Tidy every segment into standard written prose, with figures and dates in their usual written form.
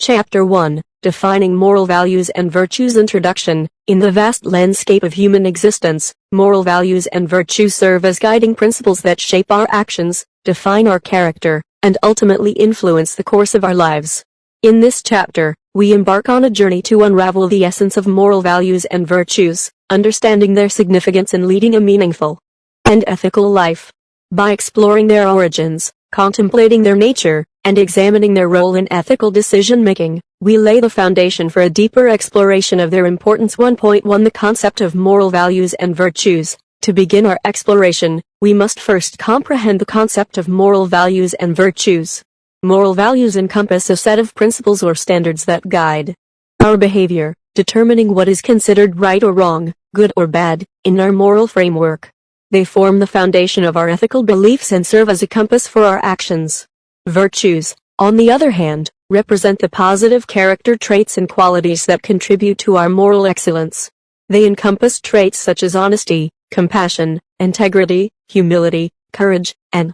Chapter 1, Defining Moral Values and Virtues. Introduction. In the vast landscape of human existence, moral values and virtues serve as guiding principles that shape our actions, define our character, and ultimately influence the course of our lives. In this chapter, we embark on a journey to unravel the essence of moral values and virtues, understanding their significance in leading a meaningful and ethical life. By exploring their origins, contemplating their nature, and examining their role in ethical decision-making, we lay the foundation for a deeper exploration of their importance. 1.1 The concept of moral values and virtues. To begin our exploration, we must first comprehend the concept of moral values and virtues. Moral values encompass a set of principles or standards that guide our behavior, determining what is considered right or wrong, good or bad, in our moral framework. They form the foundation of our ethical beliefs and serve as a compass for our actions. Virtues, on the other hand, represent the positive character traits and qualities that contribute to our moral excellence. They encompass traits such as honesty, compassion, integrity, humility, courage, and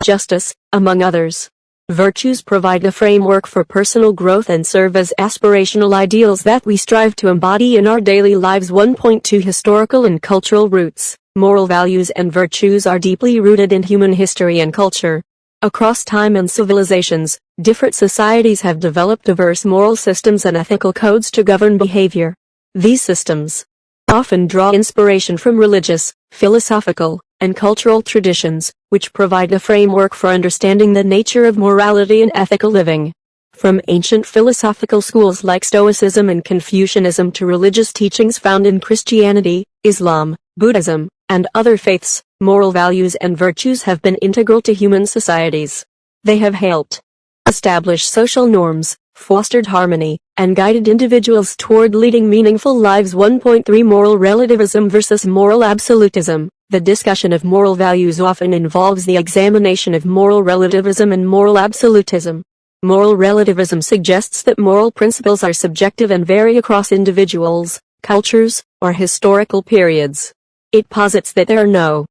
justice, among others. Virtues provide a framework for personal growth and serve as aspirational ideals that we strive to embody in our daily lives. 1.2 Historical and cultural roots. Moral values and virtues are deeply rooted in human history and culture. Across time and civilizations, different societies have developed diverse moral systems and ethical codes to govern behavior. These systems often draw inspiration from religious, philosophical, and cultural traditions, which provide a framework for understanding the nature of morality and ethical living. From ancient philosophical schools like Stoicism and Confucianism to religious teachings found in Christianity, Islam, Buddhism, and other faiths, moral values and virtues have been integral to human societies. They have helped establish social norms, fostered harmony, and guided individuals toward leading meaningful lives. 1.3 Moral relativism versus moral absolutism. The discussion of moral values often involves the examination of moral relativism and moral absolutism. Moral relativism suggests that moral principles are subjective and vary across individuals, cultures, or historical periods. It posits that there are no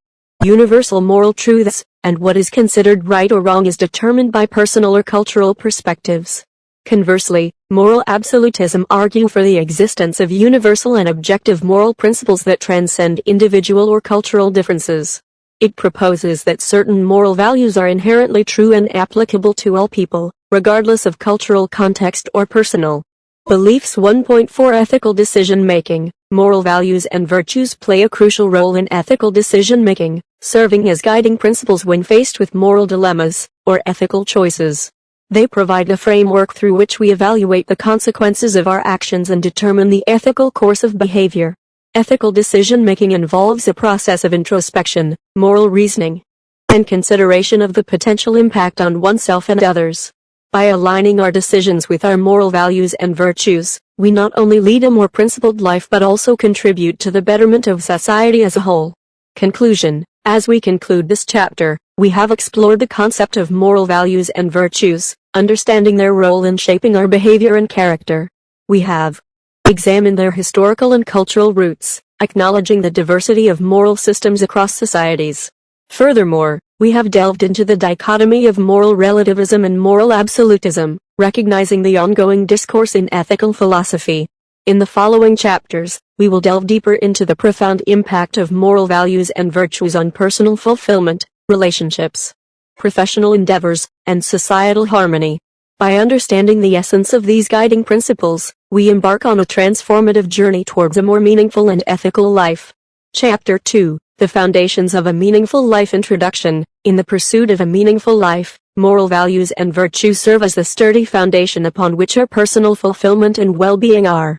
universal moral truths, and what is considered right or wrong is determined by personal or cultural perspectives. Conversely, moral absolutism argues for the existence of universal and objective moral principles that transcend individual or cultural differences. It proposes that certain moral values are inherently true and applicable to all people, regardless of cultural context or personal beliefs. 1.4 Ethical decision-making. Moral values and virtues play a crucial role in ethical decision-making, serving as guiding principles when faced with moral dilemmas or ethical choices. They provide a framework through which we evaluate the consequences of our actions and determine the ethical course of behavior. Ethical decision-making involves a process of introspection, moral reasoning, and consideration of the potential impact on oneself and others. By aligning our decisions with our moral values and virtues, we not only lead a more principled life but also contribute to the betterment of society as a whole. Conclusion. As we conclude this chapter, we have explored the concept of moral values and virtues, understanding their role in shaping our behavior and character. We have examined their historical and cultural roots, acknowledging the diversity of moral systems across societies. Furthermore, we have delved into the dichotomy of moral relativism and moral absolutism, recognizing the ongoing discourse in ethical philosophy. In the following chapters, we will delve deeper into the profound impact of moral values and virtues on personal fulfillment, relationships, professional endeavors, and societal harmony. By understanding the essence of these guiding principles, we embark on a transformative journey towards a more meaningful and ethical life. Chapter 2. The Foundations of a Meaningful Life. Introduction. In the pursuit of a meaningful life, moral values and virtues serve as the sturdy foundation upon which our personal fulfillment and well-being are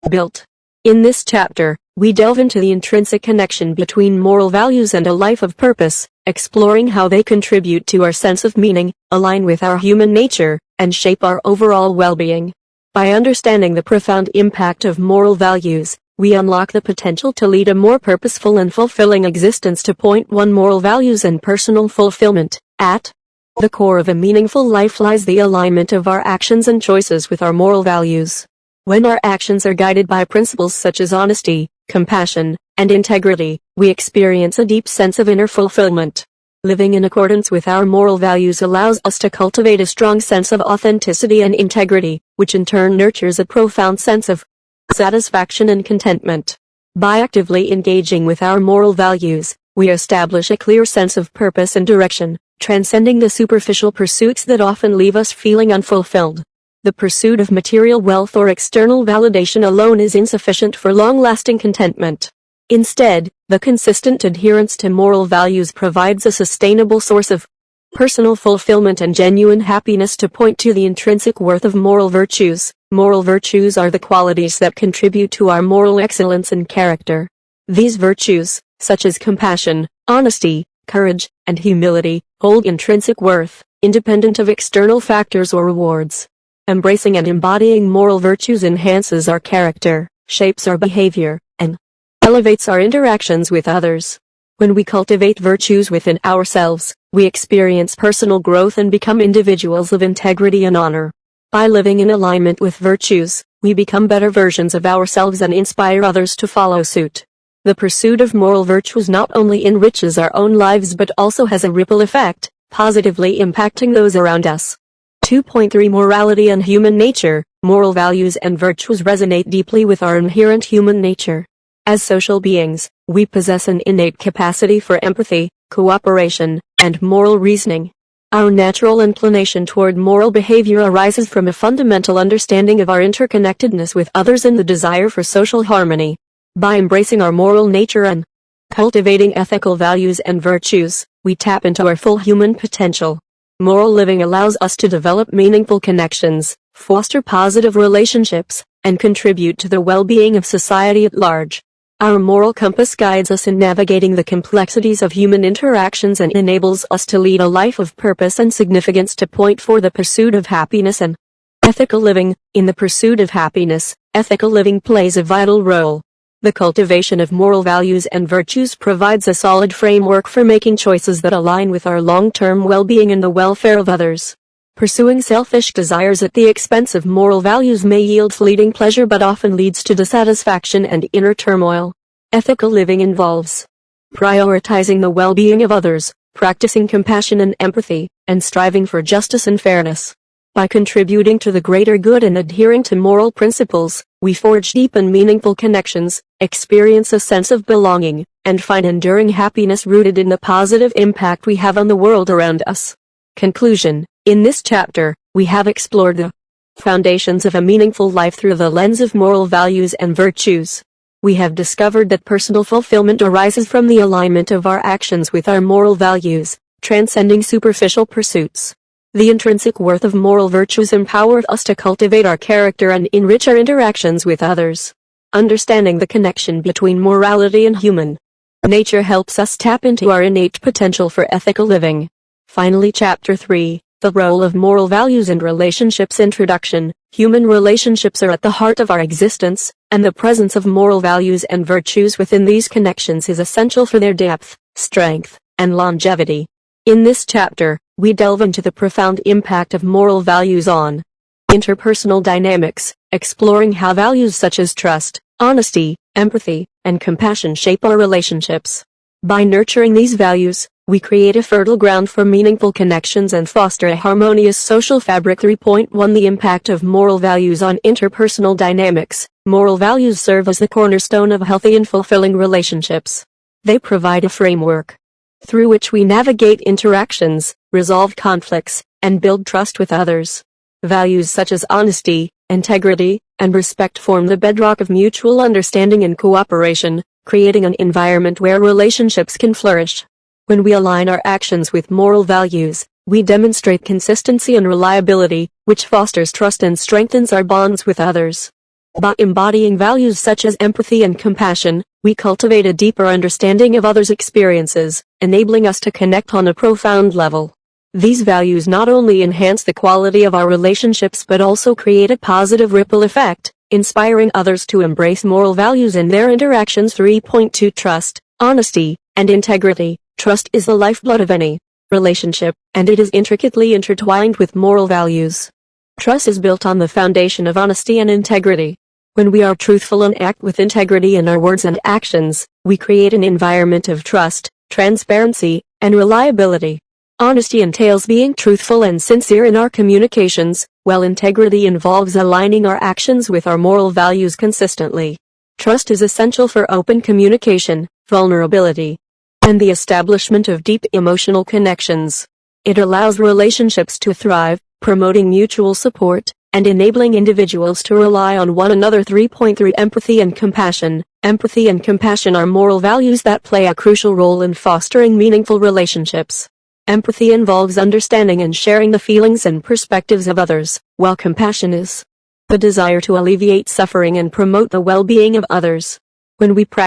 built. In this chapter, we delve into the intrinsic connection between moral values and a life of purpose, exploring how they contribute to our sense of meaning, align with our human nature, and shape our overall well-being. By understanding the profound impact of moral values, we unlock the potential to lead a more purposeful and fulfilling existence. 2.1 Moral values and personal fulfillment. At the core of a meaningful life lies the alignment of our actions and choices with our moral values. When our actions are guided by principles such as honesty, compassion, and integrity, we experience a deep sense of inner fulfillment. Living in accordance with our moral values allows us to cultivate a strong sense of authenticity and integrity, which in turn nurtures a profound sense of satisfaction and contentment. By actively engaging with our moral values, we establish a clear sense of purpose and direction, transcending the superficial pursuits that often leave us feeling unfulfilled. The pursuit of material wealth or external validation alone is insufficient for long-lasting contentment. Instead, the consistent adherence to moral values provides a sustainable source of personal fulfillment and genuine happiness. To point to the intrinsic worth of moral virtues. Moral virtues are the qualities that contribute to our moral excellence and character. These virtues, such as compassion, honesty, courage, and humility, hold intrinsic worth, independent of external factors or rewards. Embracing and embodying moral virtues enhances our character, shapes our behavior, and elevates our interactions with others. When we cultivate virtues within ourselves, we experience personal growth and become individuals of integrity and honor. By living in alignment with virtues, we become better versions of ourselves and inspire others to follow suit. The pursuit of moral virtues not only enriches our own lives but also has a ripple effect, positively impacting those around us. 2.3 Morality and Human Nature. Moral values and virtues resonate deeply with our inherent human nature. As social beings, we possess an innate capacity for empathy, cooperation, and moral reasoning. Our natural inclination toward moral behavior arises from a fundamental understanding of our interconnectedness with others and the desire for social harmony. By embracing our moral nature and cultivating ethical values and virtues, we tap into our full human potential. Moral living allows us to develop meaningful connections, foster positive relationships, and contribute to the well-being of society at large. Our moral compass guides us in navigating the complexities of human interactions and enables us to lead a life of purpose and significance. To point for the pursuit of happiness and ethical living. In the pursuit of happiness, ethical living plays a vital role. The cultivation of moral values and virtues provides a solid framework for making choices that align with our long-term well-being and the welfare of others. Pursuing selfish desires at the expense of moral values may yield fleeting pleasure but often leads to dissatisfaction and inner turmoil. Ethical living involves prioritizing the well-being of others, practicing compassion and empathy, and striving for justice and fairness. By contributing to the greater good and adhering to moral principles, we forge deep and meaningful connections, experience a sense of belonging, and find enduring happiness rooted in the positive impact we have on the world around us. Conclusion. In this chapter, we have explored the foundations of a meaningful life through the lens of moral values and virtues. We have discovered that personal fulfillment arises from the alignment of our actions with our moral values, transcending superficial pursuits. The intrinsic worth of moral virtues empowers us to cultivate our character and enrich our interactions with others. Understanding the connection between morality and human nature helps us tap into our innate potential for ethical living. Finally, Chapter 3. The Role of Moral Values and Relationships. Introduction. Human relationships are at the heart of our existence, and the presence of moral values and virtues within these connections is essential for their depth, strength, and longevity. In this chapter, we delve into the profound impact of moral values on interpersonal dynamics, exploring how values such as trust, honesty, empathy, and compassion shape our relationships. By nurturing these values, we create a fertile ground for meaningful connections and foster a harmonious social fabric. 3.1 The impact of moral values on interpersonal dynamics. Moral values serve as the cornerstone of healthy and fulfilling relationships. They provide a framework through which we navigate interactions, resolve conflicts, and build trust with others. Values such as honesty, integrity, and respect form the bedrock of mutual understanding and cooperation, creating an environment where relationships can flourish. When we align our actions with moral values, we demonstrate consistency and reliability, which fosters trust and strengthens our bonds with others. By embodying values such as empathy and compassion, we cultivate a deeper understanding of others' experiences, enabling us to connect on a profound level. These values not only enhance the quality of our relationships but also create a positive ripple effect, inspiring others to embrace moral values in their interactions. 3.2 Trust, honesty, and integrity. Trust is the lifeblood of any relationship, and it is intricately intertwined with moral values. Trust is built on the foundation of honesty and integrity. When we are truthful and act with integrity in our words and actions, we create an environment of trust, transparency, and reliability. Honesty entails being truthful and sincere in our communications, while integrity involves aligning our actions with our moral values consistently. Trust is essential for open communication, vulnerability, and the establishment of deep emotional connections. It allows relationships to thrive, promoting mutual support, and enabling individuals to rely on one another. 3.3 Empathy and compassion. Empathy and compassion are moral values that play a crucial role in fostering meaningful relationships. Empathy involves understanding and sharing the feelings and perspectives of others, while compassion is the desire to alleviate suffering and promote the well-being of others. When we practice